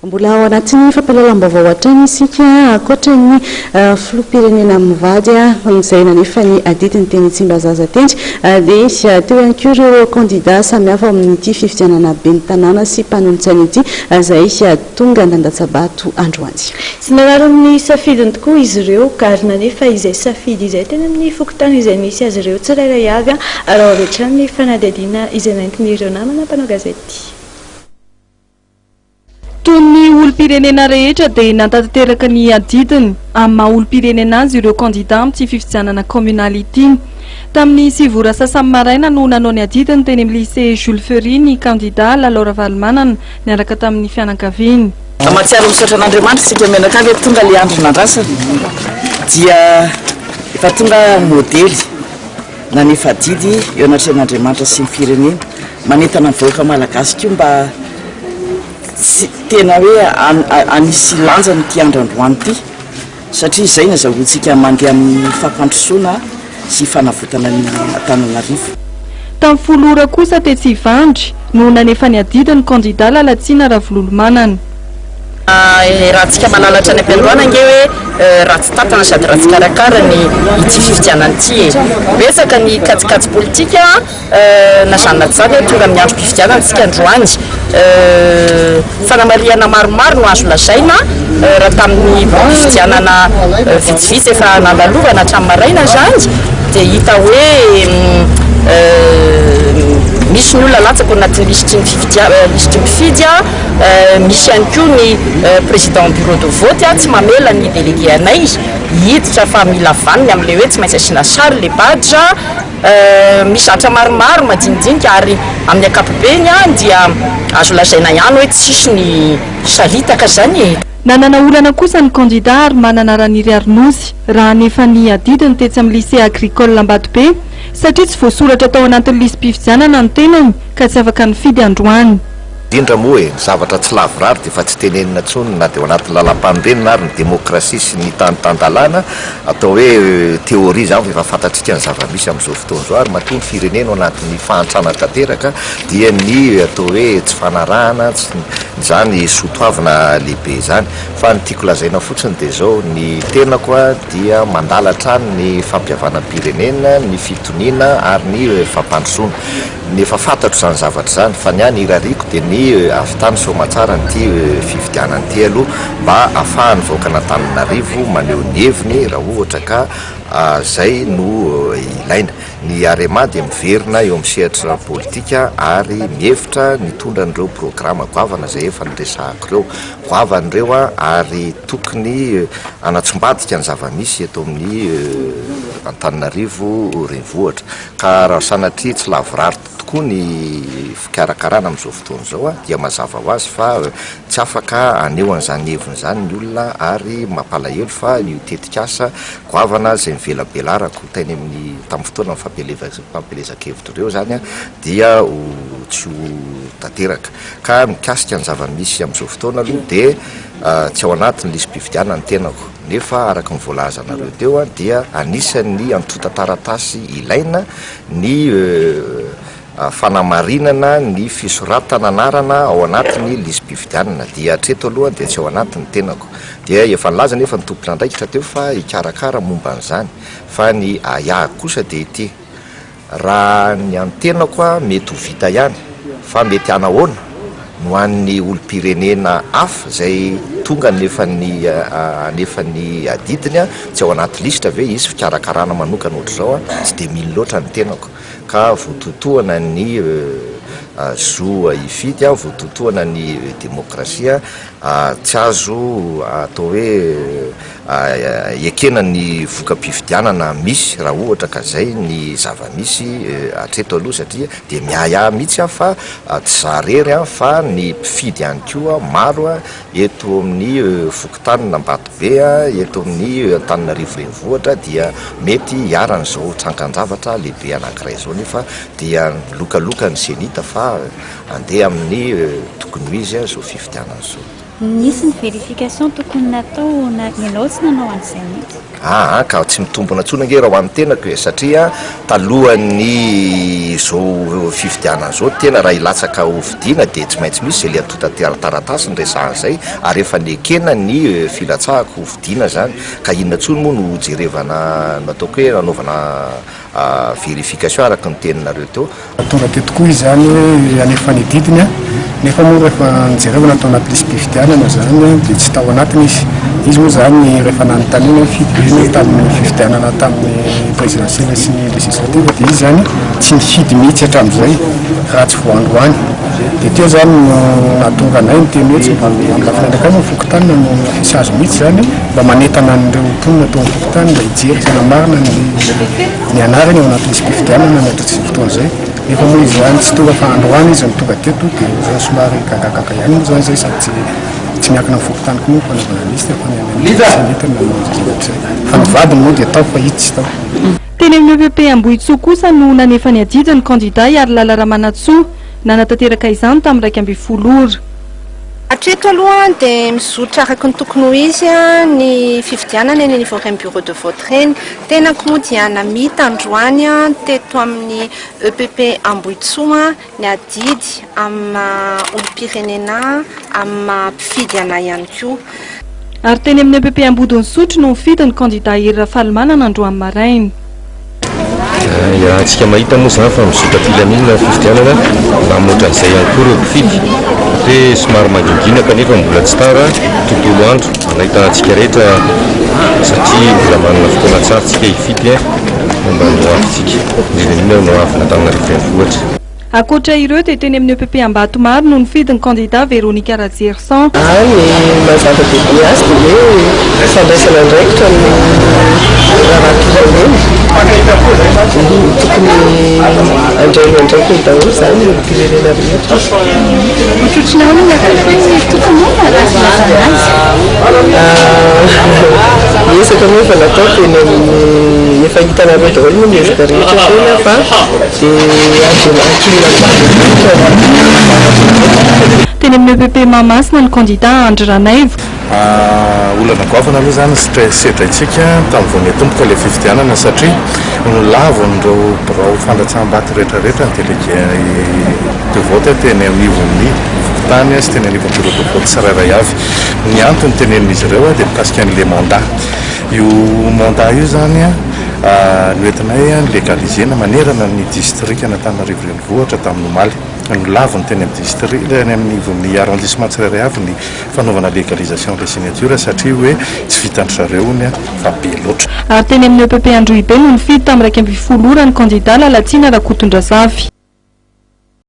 Mbola ao anatin'ny fampahalalam-baovao hatrany isika ankoatran'ny filoham-pirenena mivady izay nanefa ny adidiny teny Tsimbazaza-tendry dia teo ihany koa ireo kandida samihafa amin'ity fifidianana ben'ny tanàna sy mpanolo-tsaina ity izay tonga nandatsabato androany. Sy nararo amin'ny safidiny tokoa izy ireo ary nanefa izay safidy izay tena amin'ny fokotany izay misy azy ireo tsirairay avy raha avetrany ny fanadihadiana izay naentin'ireo namana mpanao gazety. Toy ny olom-pirenena rehetra dia nantanteraka ny adidiny amin'ny maha olom-pirenena azy ireo kandida amin'ity fifidianana kominaly ity. Tamin'ny 7 ora sasany maraina no nanao ny adidiny teny amin'ny lycée Jules Ferry ny kandida Lalora Valomanana niaraka tamin'ny fianakaviany. Mahatsiaro misaotra an'Andriamanitra sika menakavy eto tonga le andro nandrasana dia efa tonga modely nanefa didy eo anatrehan'Andriamanitra sy ny firenena manentana ny vahoaka malagasy koa mba tena hoe anisy lanja ny andro androany ity satria izay nazahoantsika mandeha amin'ny fampandrosoana sy fanavotana ny Antananarivo. Tamin'ny 10 ora kosa Tetsivandry no nanefa ny adidiny kandida Lalatsina Ravolomanana. Raha malalatra ny ampiandohana nge hoe raha tsy tatana sady raha tsy karakara ny ity fifidianana ity betsaka ny katsikatsi politika nazanona tsara tonga amin'ny andro fifidianana tsika androany fanamariana maromaro no azo lazaina raha tamin'ny fifidianana vitsivitsy efa nandalovana hatramin'ny maraina zany dia hita hoe misy ny olona latsaka anatin'ny lisitry mpifidy misy ihany koa ny président bureau de vote tsy mamela ny délégué anay hiditra fa mila vaniny amin'ilay hoe tsy maintsy asiana sary le badge misy zatra maromaro madinidinika ary amin'ny ankapobeny dia azo lazaina ihany hoe tsisy ny saritaka zany. Nanana olana kosa ny kandida ary manana Raniry Arnosy raha nefa ny adidiny tetsy amin'ny lycée agricole Ambatobe satria tsy voasoratra tao anatin'ny listim-pifidianana ny tenany ka tsy afaka nifidy androany. Indrindra moa hoe zavatra tsy lavorary dia fa tsy tenenina tsony na dia ao anatin'ny lalam-panorenana ary ny demokrasia sy ny tantandalana atao hoe teoria zany efa fantatsika ny zava-misy amin'izao fotoana izao ary matoa ny firenena ao anatin'ny fahantrana tanteraka dia ny atao hoe tsy fanarahana zany sotoavina lehibe zany fa ny tiako lazaina fotsiny dia zao ny tenako dia mandalatra ny fampihavanam-pirenena ny fitoniana ary ny fampandrosoana ny efa fantatro zany zavatra zany fa ny any irariko dia ny avitany somatsara nyty fifidianana ity aloha mba ahafahan'ny vahoaka Antananarivo maneho ny heviny raha ohatra ka zay no ilaina. Ny arema dia miverina eo amin'ny sehatra politika ary mihevitra nitondra an'ireo programa goavana zay efa niresahako ireo goavan'ireo ary tokony anatsombatika ny zava-misy eto amin'ny Antananarivo renivohitra ka raha sanatria tsy lavorary tokoa ny fikarakarana amin'izao fotoana izao dia mazava ho azy fa tsy afaka aneo an'izany heviny zany ny olona ary mampalahelo fa io tetikasa goavana zay mivelabelarako teny amin'ny tamin'ny fotoana fampelezan-kevitra ireo zany dia tsy ho tanteraka ka mikasika ny zava-misy amin'izao fotoana aloha dia tsy ao anatin'ny listim-pifidianana ny tenako nefa araka ny voalazanareo teo dia anisan'ny antotan-taratasy ilaina ny fanamarinana ny fisoratana anarana ao anatin'ny listim-pifidianana dia hatreto aloha dia tsy ao anatin'ny tenako dia efa nilaza nefa ny tompon'andraikitra teo fa hikarakara momba an'izany fa ny aiahako kosa dia ity raha ny antenako mety ho vita ihany fa mety anahoana no an'ny olom-pirenena hafa zay tonga nefa ny adidiny tsy ao anaty lisitra ve izy fikarakarana manokana ohatr'izao tsy dia mily loatra ny tenako ka voatotoana ny zo ifidy voatotoana ny demokrasia tsy azo atao hoe ekena ny voka-pifidianana misy raha ohatra ka zay ny zava-misy hatreto aloha satria dia miaya mihitsy fa tsy zarery fa ny mpifidy ihany koa maro eto amin'ny fokontany Ambatobe eto amin'ny Antananarivo renivohitra dia mety hiaran'izao trankan-javatra lehibe anankiray izao nefa dia lokaloka ny senita fa andeha amin'ny tokony ho izy zao fifidianana zao. Nisy ny verification tokony natao na ny anao tsy nanao an'izay mihitsy. Ka tsy mitombona ntsona nge raha ho an'ny tenako e satria talohany zao fividianana zao tena raha ilatsaka ho vidiana dia tsy maintsy misy zay le atotataratasy ny resahan'izay ary efa nekena ny filatsahako ho vidiana zany ka inona ntsony moa no jerevana nataoko hoe nanaovana vérification araka ny teninareo teo tonga te tokoa izy zany hoe anefa ny didiny a nefa moa rehefa nijerevana atao anaty lisy-pividianana zany dia tsy tao anatiny izy moa zany rehefa nanontaniana fidy tamin'ny fividianana tamin'ny présidentielle sy ny législative dia izy zany tsy nifidy mihitsy hatramin'izay raha tsy voandroany dia teo zany no nahatonga anay ny teny hoe tsy mba amilafina ndraiky any fokotanina no fisazo mihitsy zany mba manentana an'ireo mponina tao amin'ny fokotany mba hijery tena marina ny anarany ao anaty lisy-pividianana natratsy fotoan'izay nefa moa izy zany tsy tonga fa androany izy nitonga teto dia zany somary gagagaka ihany moa zany zay sady tsy miakina amin'ny fokotany koa moa fanaovana lista fa ny anenitana nanao fa mivadiny moa dia tao fa hitsy tsy tao teny amin'ny EPP Ambohitsoa kosa no nanefa ny adidiny candidat Iarylala Ramanatsoa nanatanteraka izany tamin'ny 2010 ora. Hatreto aloha dia mizotra araka ny tokony ho izy ny fividianana eny anivon'ireny bureau de vote reny tenako moa dia namita androany teto amin'ny EPP Ambohitsoa ny adidy amin'ny olom-pirenena amin'ny mpifidy anay ihany koa. Ary teny amin'ny EPP Ambodinisotry no mifidy ny candidat Ira Falimana nandroany maraina. Antsika mahita moa zany fa mizotra filaminana fividianana mba hamoatra an'izay ihany koa ireo mpifidy hoe somary mangingina kanefa mbola tsy tara tontolo andro nahitana antsika rehetra satria mbola manana fotoana tsara tsika hifidy mba noafintsika indrindra no afina tamina revenivohatra. Akoatra ireo dia teny amin'ny EPP Ambatomaro no nifidy ny candidat Véronique Rajersan. Ny mazava bebe azy dia hoe fandraisana andraikitra ny raharam-pirenena tokony andraina andraiky ny daholo zany ny pirenena rehetra. Ohatrotrina olona tokony miezaka moa fa natao teny amin'ny efa hitanareo daholo moa miezaka rehetra tena fa teny amin'ny EPP Mahamasina ny candidat Andry Ranaivo. Olana goavana aloha zany sedraitsika tamin'ny vao miatomboka ilay fividianana satria lavon'ireo birao fandratsaham-bato rehetrarehetra ny délégué de vote teny anivon'ny fokotany sy teny anivon'ny bureau de vote tsirairay avy ny antony tenenin'izy ireo dia mikasika an'ilay mandat io mandat io zany noentinay légalisena manerana ny district Antananarivo renivohitra tamin'ny Omaly no lavony teny amin'ny district amin'ny arrondissement tsirairay avy ny fanaovana légalisation le signature satria hoe tsy vitan'ny zareo ny fa be loatra. Ary teny amin'ny EPP Androhibe no nifidy tamin'ny 2010 ora ny candidat Lalatsina Rakotondrazavy.